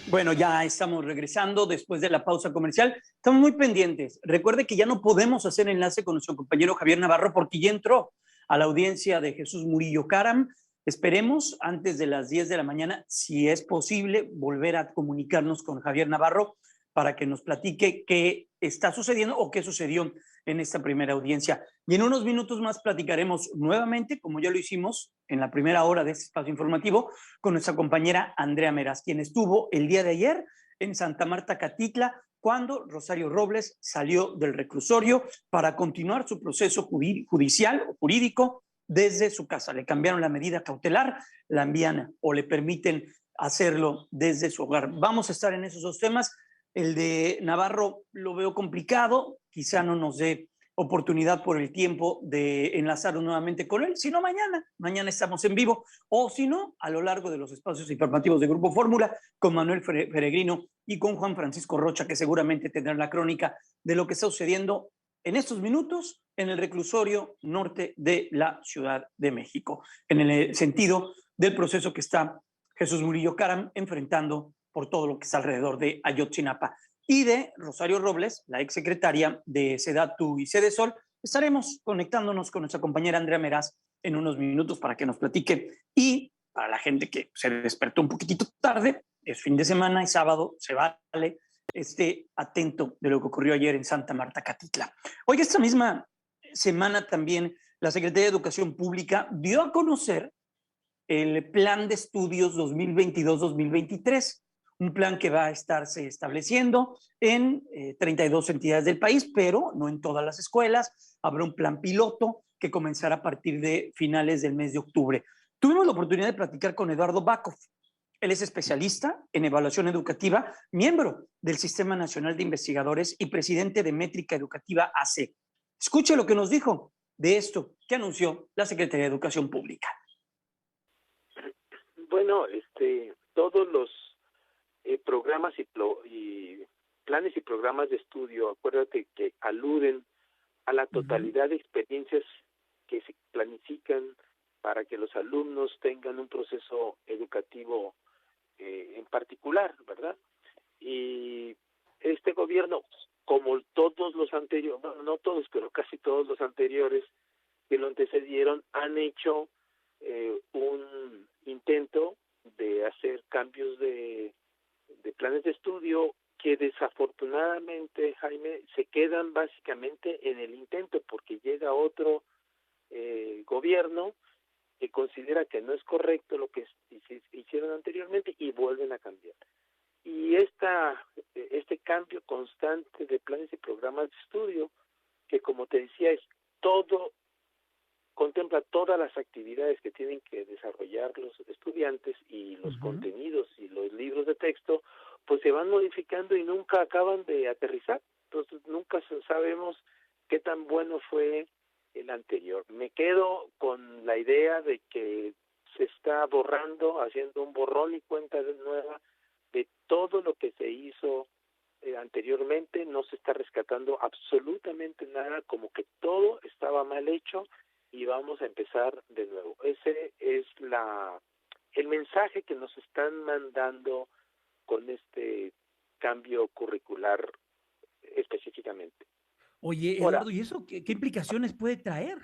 Bueno, ya estamos regresando después de la pausa comercial. Estamos muy pendientes. Recuerde que ya no podemos hacer enlace con nuestro compañero Javier Navarro porque ya entró a la audiencia de Jesús Murillo Caram. Esperemos antes de las 10 de la mañana, si es posible, volver a comunicarnos con Javier Navarro para que nos platique qué está sucediendo o qué sucedió en esta primera audiencia. Y en unos minutos más platicaremos nuevamente, como ya lo hicimos en la primera hora de este espacio informativo, con nuestra compañera Andrea Meraz, quien estuvo el día de ayer en Santa Marta, Catitla, cuando Rosario Robles salió del reclusorio para continuar su proceso judicial o jurídico desde su casa. Le cambiaron la medida cautelar, la envían o le permiten hacerlo desde su hogar. Vamos a estar en esos dos temas. El de Navarro lo veo complicado, quizá no nos dé oportunidad por el tiempo de enlazarnos nuevamente con él, sino mañana estamos en vivo, o si no, a lo largo de los espacios informativos de Grupo Fórmula, con Manuel Peregrino y con Juan Francisco Rocha, que seguramente tendrán la crónica de lo que está sucediendo en estos minutos en el reclusorio norte de la Ciudad de México, en el sentido del proceso que está Jesús Murillo Caram enfrentando por todo lo que está alrededor de Ayotzinapa. Y de Rosario Robles, la exsecretaria de Sedatu y Sedesol. Estaremos conectándonos con nuestra compañera Andrea Meraz en unos minutos para que nos platique. Y para la gente que se despertó un poquitito tarde, es fin de semana, es sábado, se vale, esté atento de lo que ocurrió ayer en Santa Marta, Catitla. Hoy, esta misma semana también, la Secretaría de Educación Pública dio a conocer el Plan de Estudios 2022-2023, un plan que va a estarse estableciendo en 32 entidades del país, pero no en todas las escuelas. Habrá un plan piloto que comenzará a partir de finales del mes de octubre. Tuvimos la oportunidad de platicar con Eduardo Bakov. Él es especialista en evaluación educativa, miembro del Sistema Nacional de Investigadores y presidente de Métrica Educativa AC. Escuche lo que nos dijo de esto que anunció la Secretaría de Educación Pública. Bueno, todos los programas y planes y programas de estudio, acuérdate que aluden a la totalidad de experiencias que se planifican para que los alumnos tengan un proceso educativo en particular, ¿verdad? Y este gobierno, como todos los anteriores, bueno, no todos, pero casi todos los anteriores que lo antecedieron, han hecho un intento de hacer cambios de planes de estudio que desafortunadamente, Jaime, se quedan básicamente en el intento porque llega otro gobierno que considera que no es correcto lo que hicieron anteriormente y vuelven a cambiar. Y este cambio constante de planes y programas de estudio, que como te decía es todo, contempla todas las actividades que tienen que desarrollar los estudiantes y los contenidos y los libros de texto, pues se van modificando y nunca acaban de aterrizar. Entonces nunca sabemos qué tan bueno fue el anterior. Me quedo con la idea de que se está borrando, haciendo un borrón y cuenta nueva de todo lo que se hizo anteriormente. No se está rescatando absolutamente nada, como que todo estaba mal hecho y vamos a empezar de nuevo. Ese es el mensaje que nos están mandando con este cambio curricular específicamente. Oye, Eduardo, ahora, ¿y eso qué implicaciones puede traer?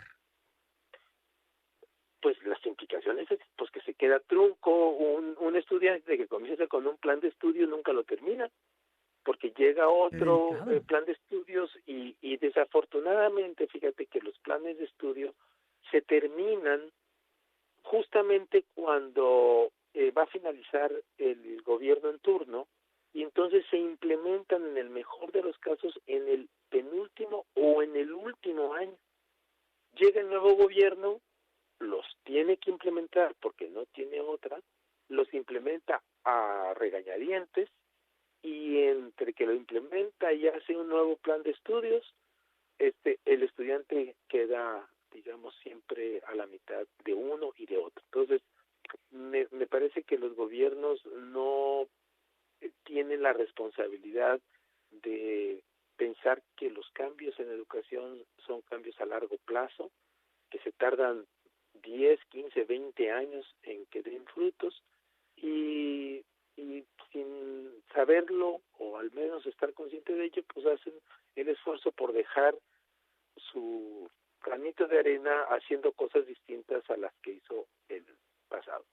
Pues las implicaciones es pues que se queda trunco. Un estudiante que comienza con un plan de estudio nunca lo termina, porque llega otro plan de estudios y desafortunadamente, fíjate que los planes de estudio se terminan justamente cuando va a finalizar el gobierno en turno, y entonces se implementan en el mejor de los casos en el penúltimo o en el último año. Llega el nuevo gobierno, los tiene que implementar porque no tiene otra, los implementa a regañadientes, y entre que lo implementa y hace un nuevo plan de estudios, el estudiante queda, digamos, siempre a la mitad de uno y de otro. Entonces, me parece que los gobiernos no tienen la responsabilidad de pensar que los cambios en educación son cambios a largo plazo, que se tardan 10, 15, 20 años en que den frutos, y sin saberlo o al menos estar consciente de ello, pues hacen el esfuerzo por dejar su granito de arena haciendo cosas distintas a las que hizo el pasado.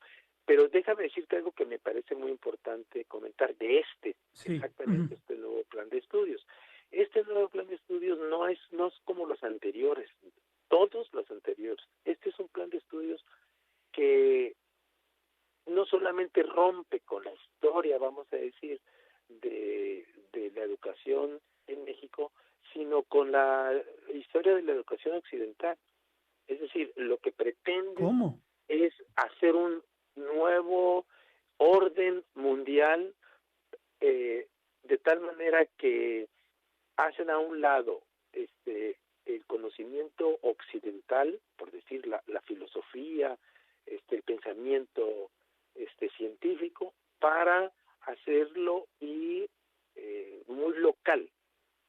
Pero déjame decirte algo que me parece muy importante comentar de exactamente este nuevo plan de estudios. Este nuevo plan de estudios no es como los anteriores, todos los anteriores. Este es un plan de estudios que no solamente rompe con la historia, vamos a decir, de la educación en México, sino con la historia de la educación occidental. Es decir, lo que pretende es hacer un nuevo orden mundial, de tal manera que hacen a un lado el conocimiento occidental, por decir la filosofía, el pensamiento científico, para hacerlo y muy local,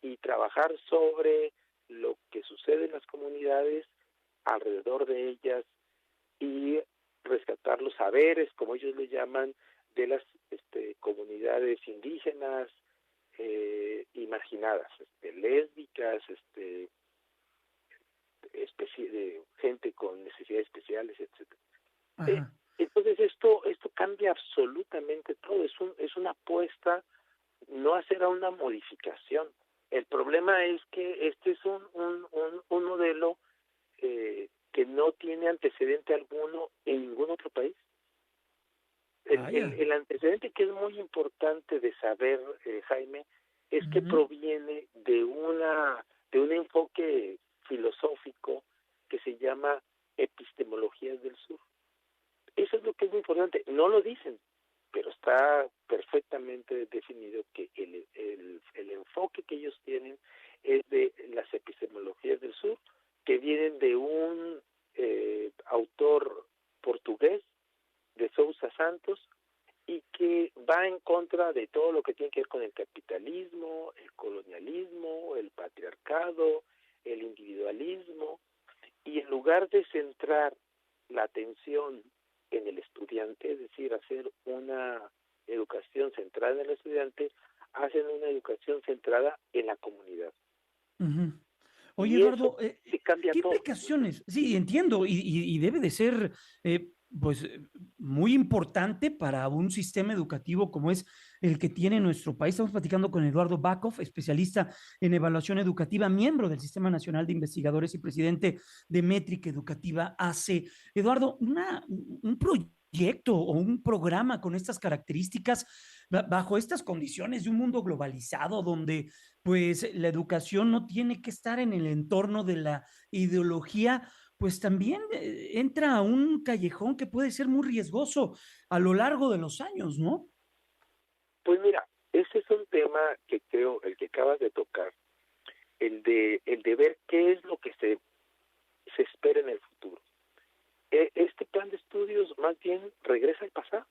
y trabajar sobre lo que sucede en las comunidades, alrededor de ellas, y rescatar los saberes, como ellos le llaman, de las comunidades indígenas y marginadas, lésbicas, de gente con necesidades especiales, etcétera. Entonces esto cambia absolutamente todo. Es una apuesta, no hacer a una modificación. El problema es que este es un modelo que no tiene antecedente alguno en ningún otro país. El antecedente que es muy importante de saber, Jaime, es que proviene de un enfoque filosófico que se llama epistemologías del sur. Eso es lo que es muy importante. No lo dicen, pero está perfectamente definido que el enfoque que ellos tienen es de las epistemologías del sur, que vienen de un autor portugués, de Sousa Santos, y que va en contra de todo lo que tiene que ver con el capitalismo, el colonialismo, el patriarcado, el individualismo, y en lugar de centrar la atención en el estudiante, es decir, hacer una educación centrada en el estudiante, hacen una educación centrada en la comunidad. Oye, Eduardo, cambia ¿qué todo. implicaciones? Sí, entiendo, y debe de ser pues muy importante para un sistema educativo como es el que tiene nuestro país. Estamos platicando con Eduardo Backhoff, especialista en evaluación educativa, miembro del Sistema Nacional de Investigadores y presidente de Métrica Educativa AC. Eduardo, un proyecto o un programa con estas características, bajo estas condiciones de un mundo globalizado donde pues la educación no tiene que estar en el entorno de la ideología, pues también entra a un callejón que puede ser muy riesgoso a lo largo de los años, ¿no? Pues mira, ese es un tema que creo, el que acabas de tocar, el de ver qué es lo que se espera en el futuro. Este plan de estudios más bien regresa al pasado,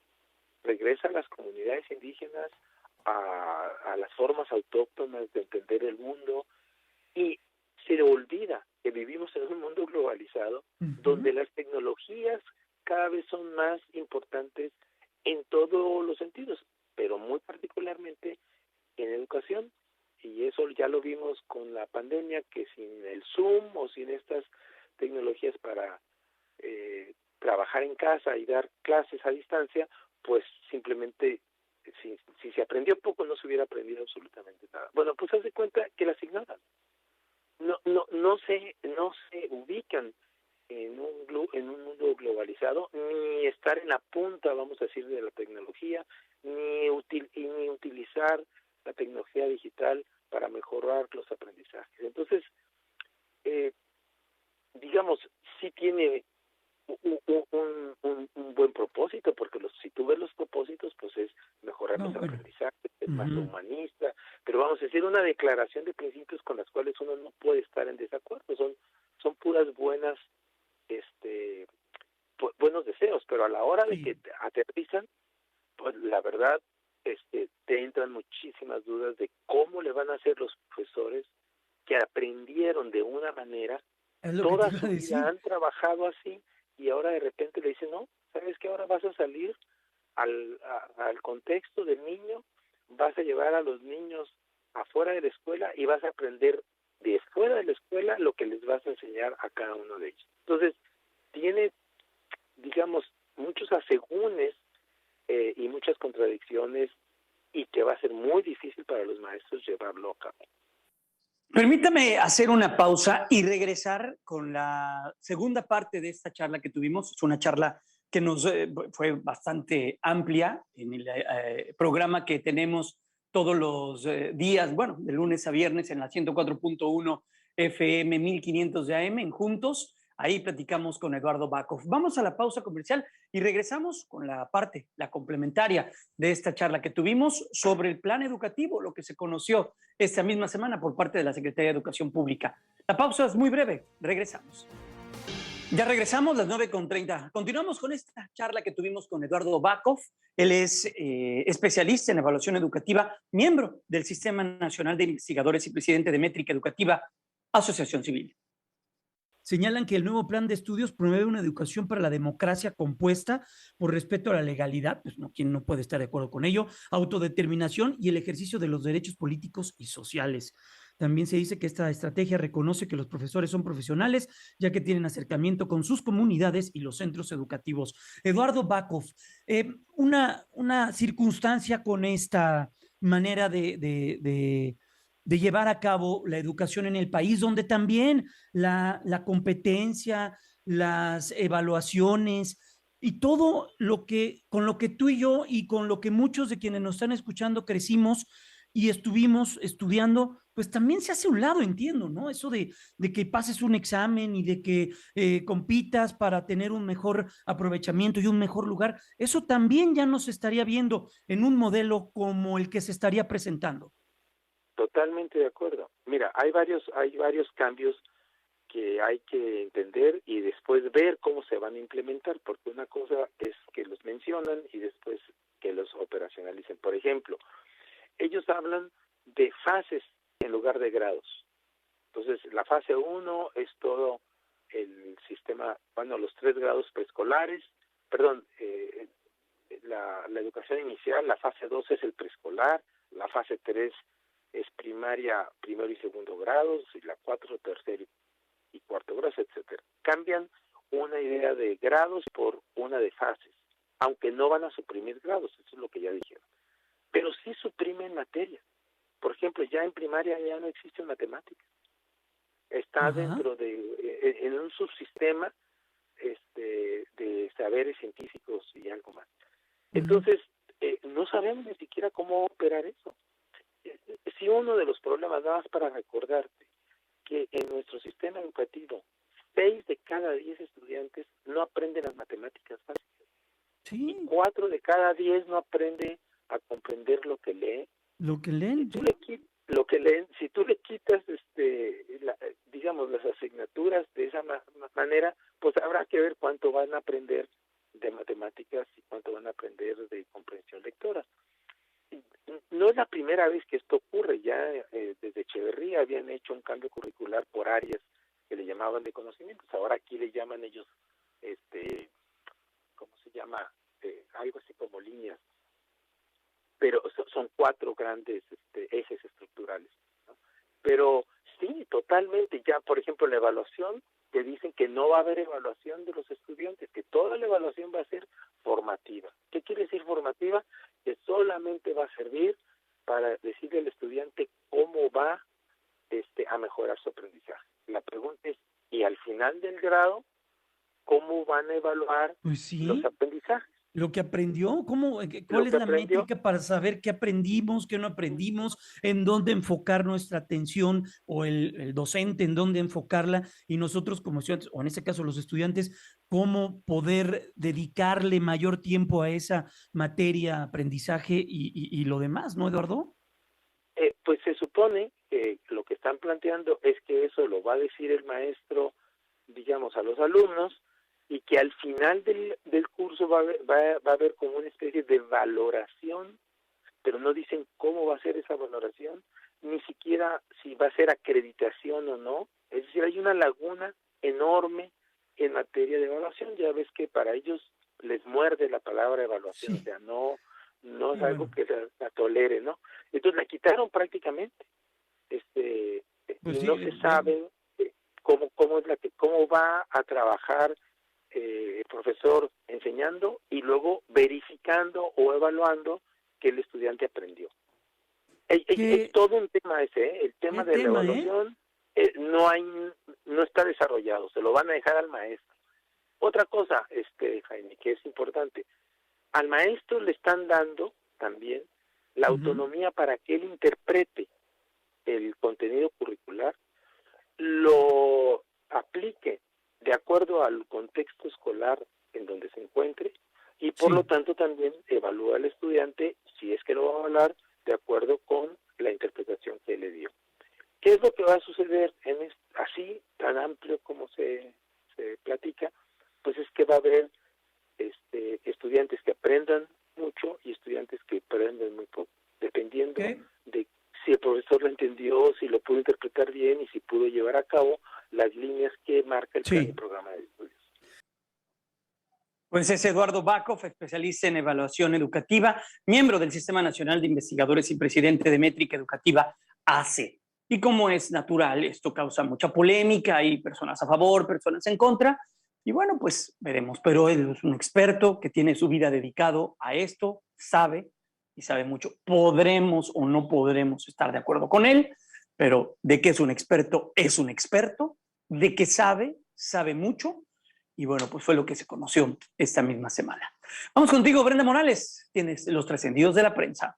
regresa a las comunidades indígenas, a las formas autóctonas de entender el mundo, y se le olvida que vivimos en un mundo globalizado donde las tecnologías cada vez son más importantes en todos los sentidos, pero muy particularmente en educación, y eso ya lo vimos con la pandemia, que sin el Zoom o sin estas tecnologías para trabajar en casa y dar clases a distancia, pues simplemente si se aprendió poco no se hubiera aprendido absolutamente nada. Bueno, pues haz de cuenta que las ignoran. No se ubican en un mundo globalizado, ni estar en la punta, vamos a decir, de la tecnología, ni utilizar la tecnología digital para mejorar los aprendizajes. Entonces, digamos, sí tiene un buen propósito, porque si tú ves los propósitos, pues es mejorar los aprendizajes, es más humanista, pero vamos a decir, una declaración de principios con las cuales uno no puede estar en desacuerdo, son puras buenas buenos deseos, pero a la hora de que aterrizan, pues la verdad te entran muchísimas dudas de cómo le van a hacer los profesores que aprendieron de una manera, toda su vida han trabajado así, y ahora de repente le dicen, no, ¿sabes qué? Ahora vas a salir al contexto del niño vas a llevar a los niños afuera de la escuela y vas a aprender de fuera de la escuela lo que les vas a enseñar a cada uno de ellos. Entonces, tiene, digamos, muchos asegúnes y muchas contradicciones, y que va a ser muy difícil para los maestros llevarlo a cabo. Permítame hacer una pausa y regresar con la segunda parte de esta charla que tuvimos. Es una charla que nos fue bastante amplia en el programa que tenemos todos los días, bueno, de lunes a viernes en la 104.1 FM 1500 de AM en Juntos. Ahí platicamos con Eduardo Backhoff. Vamos a la pausa comercial y regresamos con la parte, la complementaria de esta charla que tuvimos sobre el plan educativo, lo que se conoció esta misma semana por parte de la Secretaría de Educación Pública. La pausa es muy breve, regresamos. Ya regresamos, las 9:30. Continuamos con esta charla que tuvimos con Eduardo Backhoff. Él es especialista en evaluación educativa, miembro del Sistema Nacional de Investigadores y presidente de Métrica Educativa, Asociación Civil. Señalan que el nuevo plan de estudios promueve una educación para la democracia compuesta por respeto a la legalidad, pues no, quien no puede estar de acuerdo con ello, autodeterminación y el ejercicio de los derechos políticos y sociales. También se dice que esta estrategia reconoce que los profesores son profesionales, ya que tienen acercamiento con sus comunidades y los centros educativos. Eduardo Backhoff, una circunstancia con esta manera de llevar a cabo la educación en el país, donde también la competencia, las evaluaciones y todo lo que, con lo que tú y yo y con lo que muchos de quienes nos están escuchando crecimos y estuvimos estudiando, pues también se hace a un lado, entiendo, ¿no? Eso de que pases un examen y de que compitas para tener un mejor aprovechamiento y un mejor lugar, eso también ya no se estaría viendo en un modelo como el que se estaría presentando. Totalmente de acuerdo. Mira, hay varios cambios que hay que entender y después ver cómo se van a implementar, porque una cosa es que los mencionan y después que los operacionalicen. Por ejemplo, ellos hablan de fases en lugar de grados. Entonces, la fase 1 es todo el sistema, bueno, los 3 grados preescolares, la educación inicial, la fase 2 es el preescolar, la fase 3 es primaria, primero y segundo grados, y la 4, tercer y cuarto grados, etcétera. Cambian una idea de grados por una de fases, aunque no van a suprimir grados, eso es lo que ya dijeron. Pero sí suprimen materias. Por ejemplo, ya en primaria ya no existe matemáticas. Está dentro de, en un subsistema de saberes científicos y algo más. Entonces, no sabemos ni siquiera cómo operar eso. Si uno de los problemas, nada más para recordarte, que en nuestro sistema educativo, 6 de cada 10 estudiantes no aprenden las matemáticas básicas. Sí. Y 4 de cada 10 no aprende a comprender lo que lee. Lo que leen. Lo que leen, si tú le quitas, digamos, las asignaturas de esa manera, pues habrá que ver cuánto van a aprender de matemáticas y cuánto van a aprender de comprensión lectora. No es la primera vez que esto ocurre, ya desde Echeverría habían hecho un cambio curricular por áreas que le llamaban de conocimientos, ahora aquí le llaman ellos, ¿cómo se llama? Algo así como líneas, pero son 4 grandes ejes estructurales, ¿no? Pero sí, totalmente, ya por ejemplo la evaluación, te dicen que no va a haber evaluación de los estudiantes, que toda la evaluación va a ser formativa. ¿Qué quiere decir formativa? Que solamente va a servir para decirle al estudiante cómo va a mejorar su aprendizaje. La pregunta es, ¿y al final del grado, cómo van a evaluar los aprendizajes? Lo que aprendió, ¿cuál es la métrica para saber qué aprendimos, qué no aprendimos, en dónde enfocar nuestra atención o el docente, en dónde enfocarla y nosotros como estudiantes, o en este caso los estudiantes, cómo poder dedicarle mayor tiempo a esa materia, aprendizaje y lo demás, ¿no, Eduardo? Pues se supone que lo que están planteando es que eso lo va a decir el maestro, digamos, a los alumnos, y que al final del curso va a haber como una especie de valoración, pero no dicen cómo va a ser esa valoración, ni siquiera si va a ser acreditación o no. Es decir, hay una laguna enorme en materia de evaluación. Ya ves que para ellos les muerde la palabra evaluación, sí. O sea, no no es algo que la tolere, ¿no? Entonces la quitaron prácticamente, Pues y sí, no se sabe cómo va a trabajar el profesor enseñando y luego verificando o evaluando que el estudiante aprendió. Es todo un tema ese, ¿eh? El tema de la evaluación no está desarrollado, se lo van a dejar al maestro. Otra cosa, Jaime, que es importante, al maestro le están dando también la autonomía para que él interprete el contenido curricular, lo aplique de acuerdo al contexto escolar en donde se encuentre y por lo tanto también evalúa al estudiante, si es que lo va a evaluar, de acuerdo con la interpretación que él le dio. ¿Qué es lo que va a suceder así tan amplio como se platica? Pues es que va a haber estudiantes que aprendan mucho y estudiantes que aprendan muy poco, dependiendo de si el profesor lo entendió, si lo pudo interpretar bien y si pudo llevar a cabo las líneas que marca el plan y programa de estudios. Pues es Eduardo Backhoff, especialista en evaluación educativa, miembro del Sistema Nacional de Investigadores y presidente de Métrica Educativa, ACE. Y como es natural, esto causa mucha polémica, hay personas a favor, personas en contra, y bueno, pues veremos. Pero él es un experto que tiene su vida dedicado a esto, sabe y sabe mucho. Podremos o no podremos estar de acuerdo con él, pero de que es un experto, de que sabe mucho. Y bueno, pues fue lo que se conoció esta misma semana. Vamos contigo, Brenda Morales. Tienes los trascendidos de la prensa.